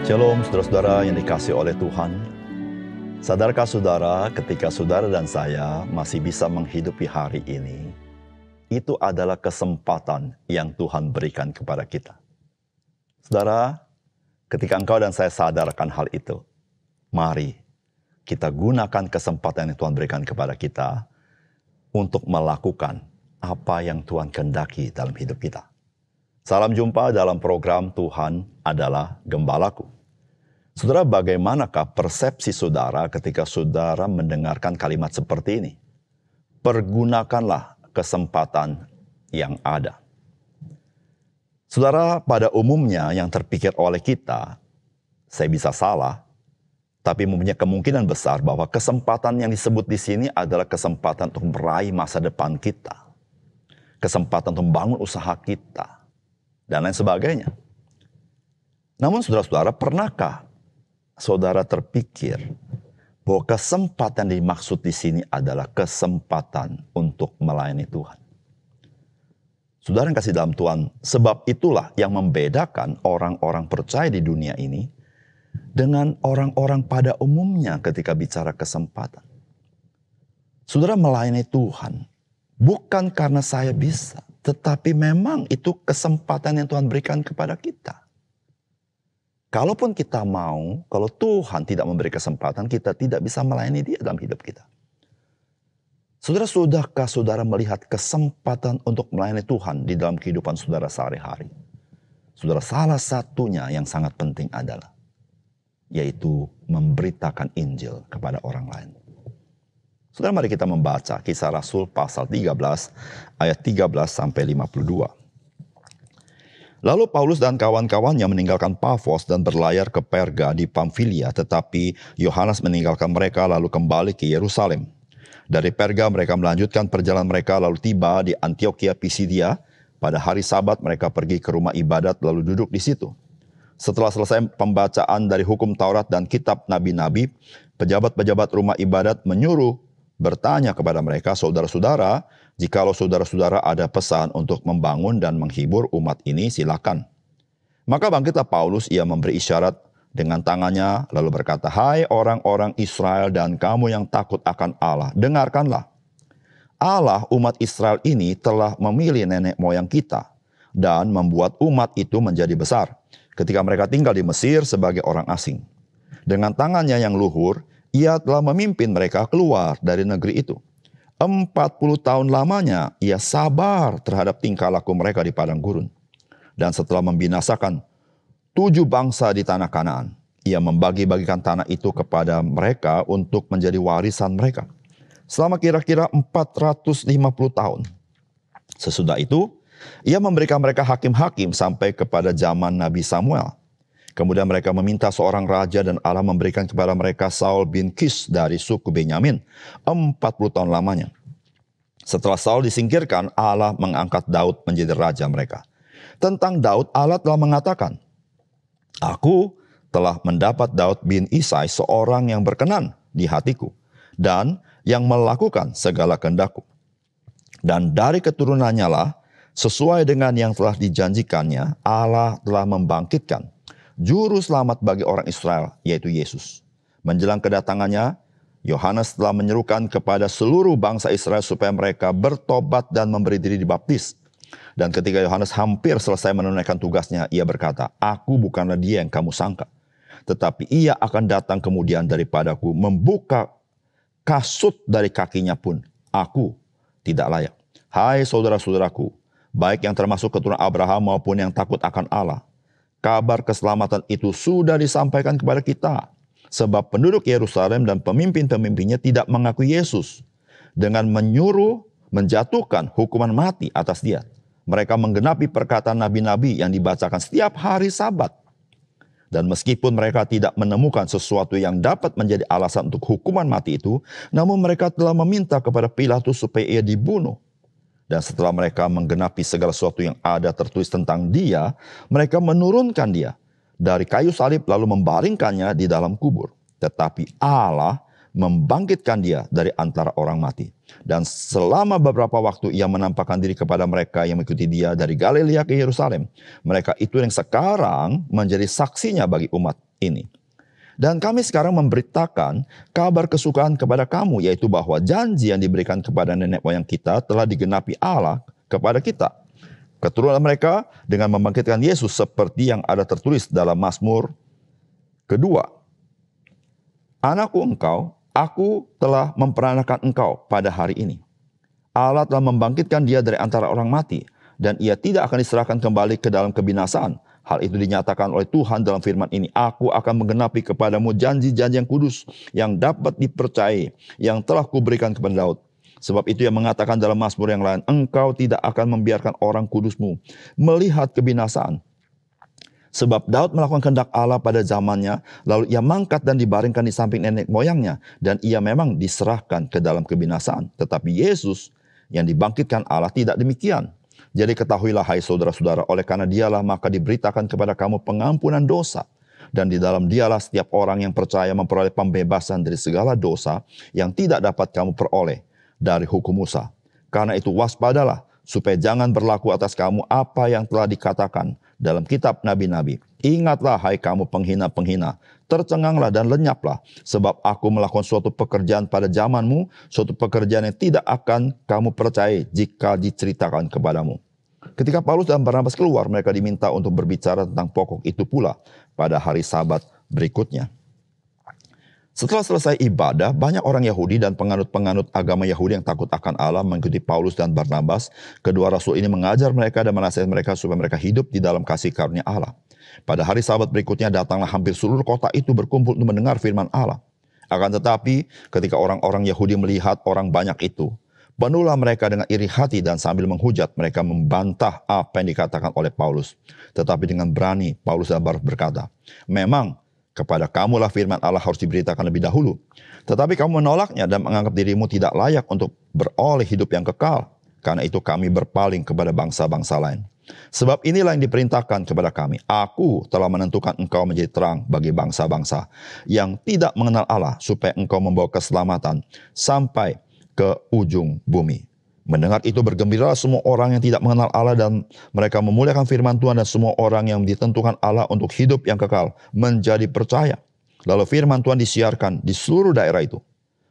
Shalom saudara-saudara yang dikasihi oleh Tuhan. Sadarkah saudara ketika saudara dan saya masih bisa menghidupi hari ini, itu adalah kesempatan yang Tuhan berikan kepada kita. Saudara, ketika engkau dan saya sadarkan hal itu, mari kita gunakan kesempatan yang Tuhan berikan kepada kita untuk melakukan apa yang Tuhan kehendaki dalam hidup kita. Salam jumpa dalam program Tuhan adalah Gembalaku. Saudara, bagaimanakah persepsi saudara ketika saudara mendengarkan kalimat seperti ini? Pergunakanlah kesempatan yang ada. Saudara, pada umumnya yang terpikir oleh kita, saya bisa salah, tapi mempunyai kemungkinan besar bahwa kesempatan yang disebut di sini adalah kesempatan untuk meraih masa depan kita. Kesempatan untuk membangun usaha kita. Dan lain sebagainya. Namun saudara-saudara, pernahkah saudara terpikir bahwa kesempatan yang dimaksud di sini adalah kesempatan untuk melayani Tuhan? Saudara yang kasih dalam Tuhan, sebab itulah yang membedakan orang-orang percaya di dunia ini dengan orang-orang pada umumnya ketika bicara kesempatan. Saudara melayani Tuhan bukan karena saya bisa, tetapi memang itu kesempatan yang Tuhan berikan kepada kita. Kalaupun kita mau, kalau Tuhan tidak memberi kesempatan, kita tidak bisa melayani Dia dalam hidup kita. Saudara, sudahkah saudara melihat kesempatan untuk melayani Tuhan di dalam kehidupan saudara sehari-hari? Saudara, salah satunya yang sangat penting adalah, yaitu memberitakan Injil kepada orang lain. Saudara, mari kita membaca Kisah Rasul pasal 13 ayat 13 sampai 52. Lalu Paulus dan kawan-kawannya meninggalkan Pafos dan berlayar ke Perga di Pamfilia, tetapi Yohanes meninggalkan mereka lalu kembali ke Yerusalem. Dari Perga mereka melanjutkan perjalanan mereka lalu tiba di Antioquia Pisidia. Pada hari Sabat mereka pergi ke rumah ibadat lalu duduk di situ. Setelah selesai pembacaan dari hukum Taurat dan kitab nabi-nabi, pejabat-pejabat rumah ibadat menyuruh bertanya kepada mereka, saudara-saudara, jikalau saudara-saudara ada pesan untuk membangun dan menghibur umat ini, silakan. Maka bangkitlah Paulus, ia memberi isyarat dengan tangannya, lalu berkata, hai orang-orang Israel dan kamu yang takut akan Allah, dengarkanlah. Allah umat Israel ini telah memilih nenek moyang kita dan membuat umat itu menjadi besar ketika mereka tinggal di Mesir sebagai orang asing. Dengan tangannya yang luhur, Ia telah memimpin mereka keluar dari negeri itu. 40 tahun lamanya ia sabar terhadap tingkah laku mereka di padang gurun. Dan setelah membinasakan 7 bangsa di tanah Kanaan, ia membagi-bagikan tanah itu kepada mereka untuk menjadi warisan mereka. Selama kira-kira 450 tahun. Sesudah itu, ia memberikan mereka hakim-hakim sampai kepada zaman Nabi Samuel. Kemudian mereka meminta seorang raja dan Allah memberikan kepada mereka Saul bin Kis dari suku Benyamin 40 tahun lamanya. Setelah Saul disingkirkan, Allah mengangkat Daud menjadi raja mereka. Tentang Daud, Allah telah mengatakan, Aku telah mendapat Daud bin Isai seorang yang berkenan di hatiku dan yang melakukan segala kehendakku. Dan dari keturunannya lah, sesuai dengan yang telah dijanjikannya, Allah telah membangkitkan Juru Selamat bagi orang Israel, yaitu Yesus. Menjelang kedatangannya, Yohanes telah menyerukan kepada seluruh bangsa Israel supaya mereka bertobat dan memberi diri dibaptis. Dan ketika Yohanes hampir selesai menunaikan tugasnya, ia berkata, Aku bukanlah dia yang kamu sangka, tetapi ia akan datang kemudian daripadaku, membuka kasut dari kakinya pun aku tidak layak. Hai saudara-saudaraku, baik yang termasuk keturunan Abraham maupun yang takut akan Allah, kabar keselamatan itu sudah disampaikan kepada kita. Sebab penduduk Yerusalem dan pemimpin-pemimpinnya tidak mengakui Yesus. Dengan menyuruh menjatuhkan hukuman mati atas dia. Mereka menggenapi perkataan nabi-nabi yang dibacakan setiap hari Sabat. Dan meskipun mereka tidak menemukan sesuatu yang dapat menjadi alasan untuk hukuman mati itu, namun mereka telah meminta kepada Pilatus supaya ia dibunuh. Dan setelah mereka menggenapi segala sesuatu yang ada tertulis tentang dia, mereka menurunkan dia dari kayu salib lalu membaringkannya di dalam kubur. Tetapi Allah membangkitkan dia dari antara orang mati. Dan selama beberapa waktu ia menampakkan diri kepada mereka yang mengikuti dia dari Galilea ke Yerusalem. Mereka itu yang sekarang menjadi saksinya bagi umat ini. Dan kami sekarang memberitakan kabar kesukaan kepada kamu, yaitu bahwa janji yang diberikan kepada nenek moyang kita telah digenapi Allah kepada kita. Keturunan mereka dengan membangkitkan Yesus seperti yang ada tertulis dalam Mazmur kedua. Anakku engkau, aku telah memperanakan engkau pada hari ini. Allah telah membangkitkan dia dari antara orang mati, dan ia tidak akan diserahkan kembali ke dalam kebinasaan. Hal itu dinyatakan oleh Tuhan dalam firman ini. Aku akan menggenapi kepadamu janji-janji yang kudus, yang dapat dipercayai, yang telah kuberikan kepada Daud. Sebab itu ia mengatakan dalam Mazmur yang lain, engkau tidak akan membiarkan orang kudusmu melihat kebinasaan. Sebab Daud melakukan kehendak Allah pada zamannya, lalu ia mangkat dan dibaringkan di samping nenek moyangnya, dan ia memang diserahkan ke dalam kebinasaan. Tetapi Yesus yang dibangkitkan Allah tidak demikian. Jadi ketahuilah hai saudara-saudara, oleh karena dialah maka diberitakan kepada kamu pengampunan dosa. Dan di dalam dialah setiap orang yang percaya memperoleh pembebasan dari segala dosa yang tidak dapat kamu peroleh dari hukum Musa. Karena itu waspadalah, supaya jangan berlaku atas kamu apa yang telah dikatakan dalam kitab nabi-nabi. Ingatlah hai kamu penghina-penghina, tercenganglah dan lenyaplah, sebab aku melakukan suatu pekerjaan pada zamanmu, suatu pekerjaan yang tidak akan kamu percayai jika diceritakan kepadamu. Ketika Paulus dan Barnabas keluar, mereka diminta untuk berbicara tentang pokok itu pula pada hari Sabat berikutnya. Setelah selesai ibadah, banyak orang Yahudi dan penganut-penganut agama Yahudi yang takut akan Allah mengikuti Paulus dan Barnabas. Kedua rasul ini mengajar mereka dan menasihati mereka supaya mereka hidup di dalam kasih karunia Allah. Pada hari Sabat berikutnya datanglah hampir seluruh kota itu berkumpul untuk mendengar firman Allah. Akan tetapi ketika orang-orang Yahudi melihat orang banyak itu, penuhlah mereka dengan iri hati dan sambil menghujat mereka membantah apa yang dikatakan oleh Paulus. Tetapi dengan berani Paulus dan Barnabas berkata, memang kepada kamulah firman Allah harus diberitakan lebih dahulu. Tetapi kamu menolaknya dan menganggap dirimu tidak layak untuk beroleh hidup yang kekal. Karena itu kami berpaling kepada bangsa-bangsa lain. Sebab inilah yang diperintahkan kepada kami. Aku telah menentukan engkau menjadi terang bagi bangsa-bangsa yang tidak mengenal Allah, supaya engkau membawa keselamatan sampai ke ujung bumi. Mendengar itu bergembiralah semua orang yang tidak mengenal Allah dan mereka memuliakan firman Tuhan, dan semua orang yang ditentukan Allah untuk hidup yang kekal menjadi percaya. Lalu firman Tuhan disiarkan di seluruh daerah itu.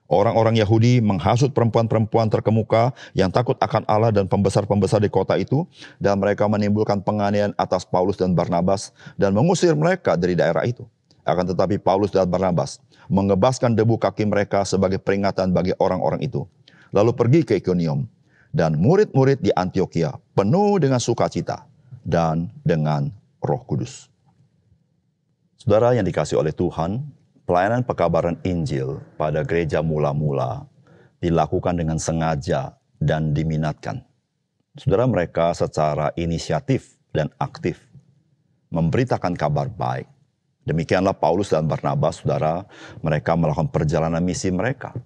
Orang-orang Yahudi menghasut perempuan-perempuan terkemuka yang takut akan Allah dan pembesar-pembesar di kota itu, dan mereka menimbulkan penganiayaan atas Paulus dan Barnabas dan mengusir mereka dari daerah itu. Akan tetapi Paulus dan Barnabas mengebaskan debu kaki mereka sebagai peringatan bagi orang-orang itu. Lalu pergi ke Ikonium. Dan murid-murid di Antiokhia penuh dengan sukacita dan dengan Roh Kudus. Saudara yang dikasihi oleh Tuhan, pelayanan pekabaran Injil pada gereja mula-mula dilakukan dengan sengaja dan diminatkan. Saudara, mereka secara inisiatif dan aktif memberitakan kabar baik. Demikianlah Paulus dan Barnabas, saudara, mereka melakukan perjalanan misi mereka.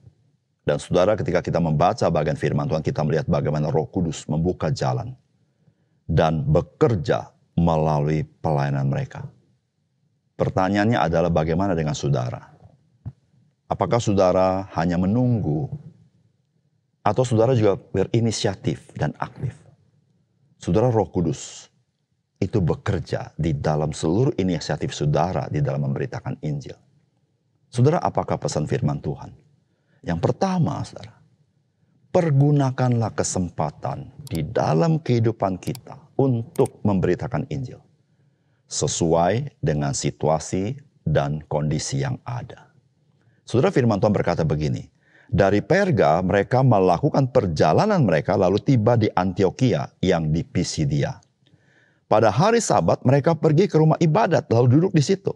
Dan saudara, ketika kita membaca bagian firman Tuhan, kita melihat bagaimana Roh Kudus membuka jalan dan bekerja melalui pelayanan mereka. Pertanyaannya adalah bagaimana dengan saudara? Apakah saudara hanya menunggu atau saudara juga berinisiatif dan aktif? Saudara, Roh Kudus itu bekerja di dalam seluruh inisiatif saudara di dalam memberitakan Injil. Saudara, apakah pesan firman Tuhan? Yang pertama, saudara, pergunakanlah kesempatan di dalam kehidupan kita untuk memberitakan Injil sesuai dengan situasi dan kondisi yang ada. Saudara, firman Tuhan berkata begini, dari Perga mereka melakukan perjalanan mereka lalu tiba di Antiokhia yang di Pisidia. Pada hari Sabat mereka pergi ke rumah ibadat lalu duduk di situ.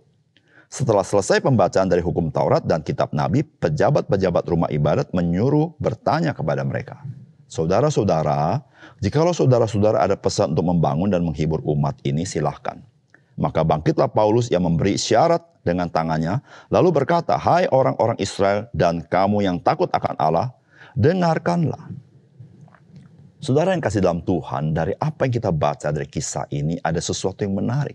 Setelah selesai pembacaan dari hukum Taurat dan kitab Nabi, pejabat-pejabat rumah ibadat menyuruh bertanya kepada mereka, saudara-saudara, jikalau saudara-saudara ada pesan untuk membangun dan menghibur umat ini, silahkan. Maka bangkitlah Paulus yang memberi syarat dengan tangannya, lalu berkata, hai orang-orang Israel dan kamu yang takut akan Allah, dengarkanlah. Saudara yang kasih dalam Tuhan, dari apa yang kita baca dari kisah ini ada sesuatu yang menarik.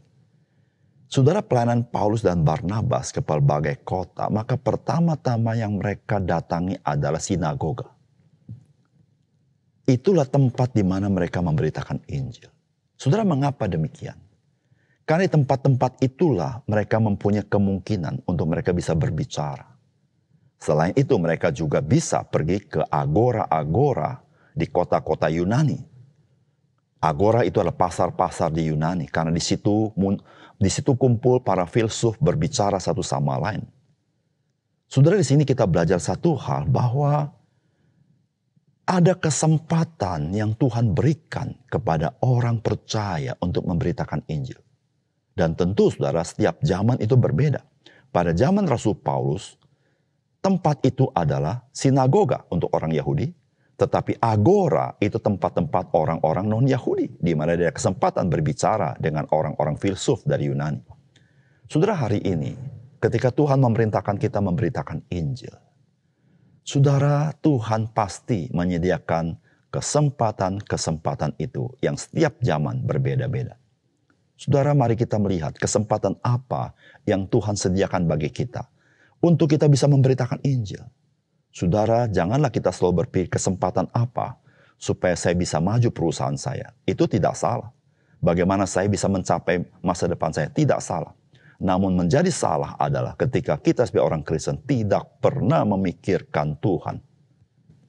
Saudara, pelayanan Paulus dan Barnabas ke berbagai kota, maka pertama-tama yang mereka datangi adalah sinagoga. Itulah tempat di mana mereka memberitakan Injil. Saudara, mengapa demikian? Karena di tempat-tempat itulah mereka mempunyai kemungkinan untuk mereka bisa berbicara. Selain itu mereka juga bisa pergi ke agora-agora di kota-kota Yunani. Agora itu adalah pasar-pasar di Yunani, karena di situ kumpul para filsuf berbicara satu sama lain. Saudara, di sini kita belajar satu hal, bahwa ada kesempatan yang Tuhan berikan kepada orang percaya untuk memberitakan Injil. Dan tentu saudara, setiap zaman itu berbeda. Pada zaman Rasul Paulus, tempat itu adalah sinagoga untuk orang Yahudi, tetapi agora itu tempat-tempat orang-orang non-Yahudi, di mana ada kesempatan berbicara dengan orang-orang filsuf dari Yunani. Saudara, hari ini, ketika Tuhan memerintahkan kita memberitakan Injil, saudara, Tuhan pasti menyediakan kesempatan-kesempatan itu yang setiap zaman berbeda-beda. Saudara, mari kita melihat kesempatan apa yang Tuhan sediakan bagi kita untuk kita bisa memberitakan Injil. Saudara, janganlah kita selalu berpikir kesempatan apa supaya saya bisa maju perusahaan saya. Itu tidak salah. Bagaimana saya bisa mencapai masa depan saya, tidak salah. Namun menjadi salah adalah ketika kita sebagai orang Kristen tidak pernah memikirkan Tuhan.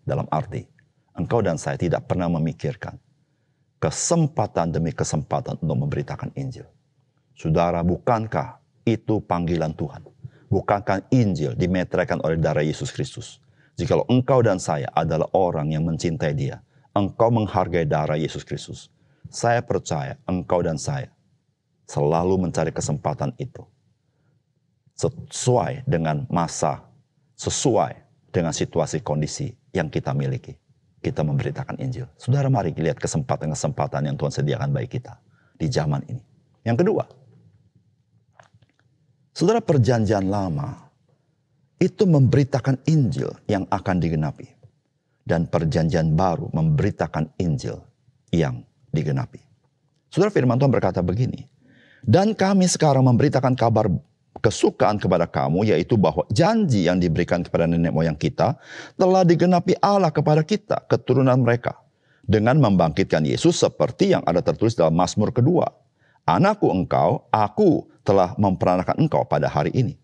Dalam arti, engkau dan saya tidak pernah memikirkan kesempatan demi kesempatan untuk memberitakan Injil. Saudara, bukankah itu panggilan Tuhan? Bukankah Injil dimeteraikan oleh darah Yesus Kristus? Jikalau engkau dan saya adalah orang yang mencintai Dia, engkau menghargai darah Yesus Kristus, saya percaya engkau dan saya selalu mencari kesempatan itu. Sesuai dengan masa, sesuai dengan situasi kondisi yang kita miliki. Kita memberitakan Injil. Saudara, mari lihat kesempatan-kesempatan yang Tuhan sediakan bagi kita di zaman ini. Yang kedua, saudara, perjanjian lama itu memberitakan Injil yang akan digenapi. Dan perjanjian baru memberitakan Injil yang digenapi. Saudara, firman Tuhan berkata begini, dan kami sekarang memberitakan kabar kesukaan kepada kamu, yaitu bahwa janji yang diberikan kepada nenek moyang kita telah digenapi Allah kepada kita, keturunan mereka, dengan membangkitkan Yesus seperti yang ada tertulis dalam Mazmur kedua. Anakku engkau, aku telah memperanakan engkau pada hari ini.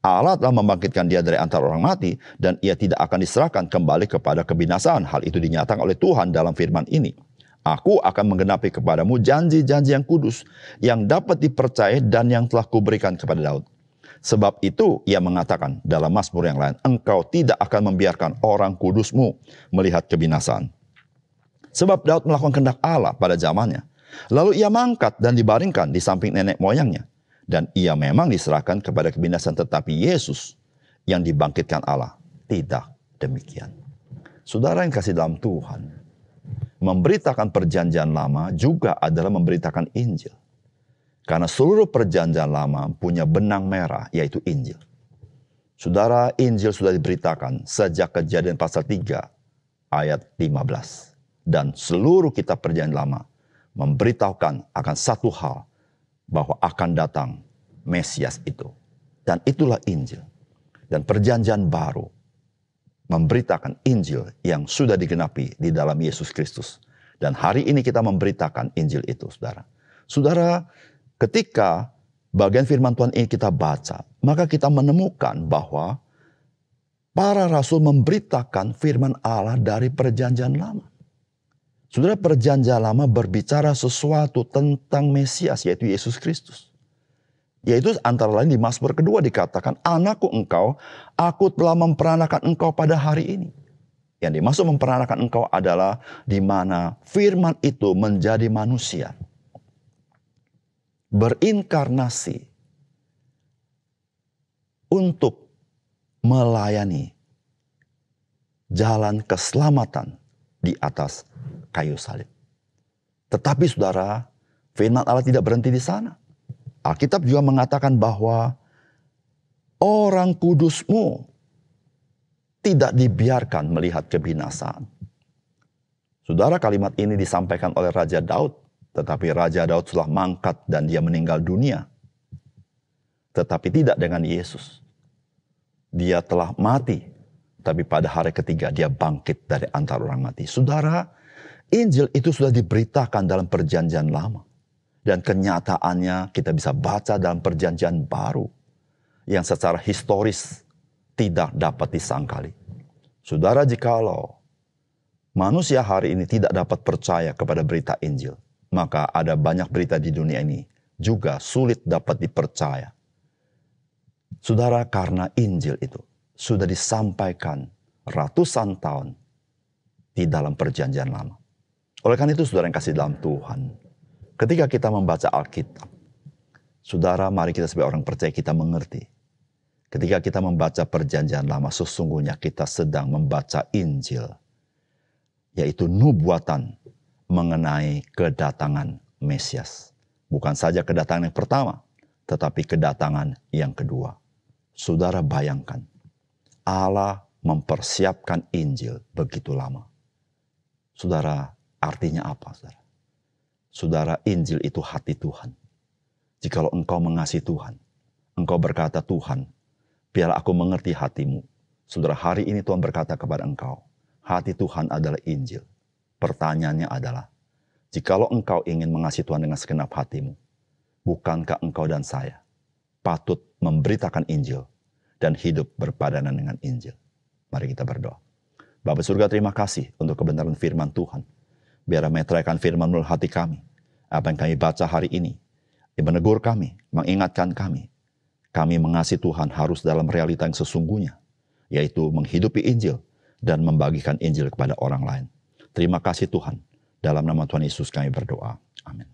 Allah telah membangkitkan dia dari antara orang mati, dan ia tidak akan diserahkan kembali kepada kebinasaan. Hal itu dinyatakan oleh Tuhan dalam firman ini. Aku akan menggenapi kepadamu janji-janji yang kudus, yang dapat dipercaya dan yang telah kuberikan kepada Daud. Sebab itu ia mengatakan dalam Mazmur yang lain, engkau tidak akan membiarkan orang kudusmu melihat kebinasaan. Sebab Daud melakukan kehendak Allah pada zamannya. Lalu ia mangkat dan dibaringkan di samping nenek moyangnya. Dan ia memang diserahkan kepada kebinasaan, tetapi Yesus yang dibangkitkan Allah tidak demikian. Saudara yang kasih dalam Tuhan, memberitakan perjanjian lama juga adalah memberitakan Injil. Karena seluruh perjanjian lama punya benang merah, yaitu Injil. Saudara, Injil sudah diberitakan sejak Kejadian pasal 3 ayat 15. Dan seluruh kitab perjanjian lama memberitahukan akan satu hal, bahwa akan datang Mesias itu. Dan itulah Injil. Dan perjanjian baru memberitakan Injil yang sudah digenapi di dalam Yesus Kristus. Dan hari ini kita memberitakan Injil itu, saudara. Saudara, ketika bagian firman Tuhan ini kita baca, maka kita menemukan bahwa para rasul memberitakan firman Allah dari perjanjian lama. Saudara, perjanjian lama berbicara sesuatu tentang Mesias, yaitu Yesus Kristus. Yaitu antara lain di Mazmur kedua dikatakan, anakku engkau, aku telah memperanakan engkau pada hari ini. Yang dimaksud memperanakan engkau adalah di mana firman itu menjadi manusia. Berinkarnasi untuk melayani jalan keselamatan di atas kayu salib. Tetapi saudara, firman Allah tidak berhenti di sana. Alkitab juga mengatakan bahwa orang kudusmu tidak dibiarkan melihat kebinasaan. Saudara, kalimat ini disampaikan oleh Raja Daud, tetapi Raja Daud sudah mangkat dan dia meninggal dunia. Tetapi tidak dengan Yesus. Dia telah mati, tapi pada hari ketiga dia bangkit dari antara orang mati. Saudara, Injil itu sudah diberitakan dalam perjanjian lama. Dan kenyataannya kita bisa baca dalam perjanjian baru yang secara historis tidak dapat disangkali. Saudara, jikalau manusia hari ini tidak dapat percaya kepada berita Injil, maka ada banyak berita di dunia ini juga sulit dapat dipercaya. Saudara, karena Injil itu sudah disampaikan ratusan tahun di dalam perjanjian lama. Oleh karena itu, saudara yang kasih dalam Tuhan, ketika kita membaca Alkitab, saudara, mari kita sebagai orang percaya kita mengerti. Ketika kita membaca perjanjian lama, sesungguhnya kita sedang membaca Injil, yaitu nubuatan mengenai kedatangan Mesias. Bukan saja kedatangan yang pertama, tetapi kedatangan yang kedua. Saudara bayangkan, Allah mempersiapkan Injil begitu lama. Saudara, artinya apa, saudara? Saudara, Injil itu hati Tuhan. Jikalau engkau mengasihi Tuhan, engkau berkata, Tuhan, biarlah aku mengerti hatimu. Saudara, hari ini Tuhan berkata kepada engkau, hati Tuhan adalah Injil. Pertanyaannya adalah, jikalau engkau ingin mengasihi Tuhan dengan segenap hatimu, bukankah engkau dan saya patut memberitakan Injil dan hidup berpadanan dengan Injil? Mari kita berdoa. Bapa surga, terima kasih untuk kebenaran firman Tuhan. Biar meteraikan firman melalui hati kami. Apa yang kami baca hari ini, menegur kami, mengingatkan kami. Kami mengasihi Tuhan harus dalam realita yang sesungguhnya, yaitu menghidupi Injil dan membagikan Injil kepada orang lain. Terima kasih Tuhan. Dalam nama Tuhan Yesus kami berdoa. Amin.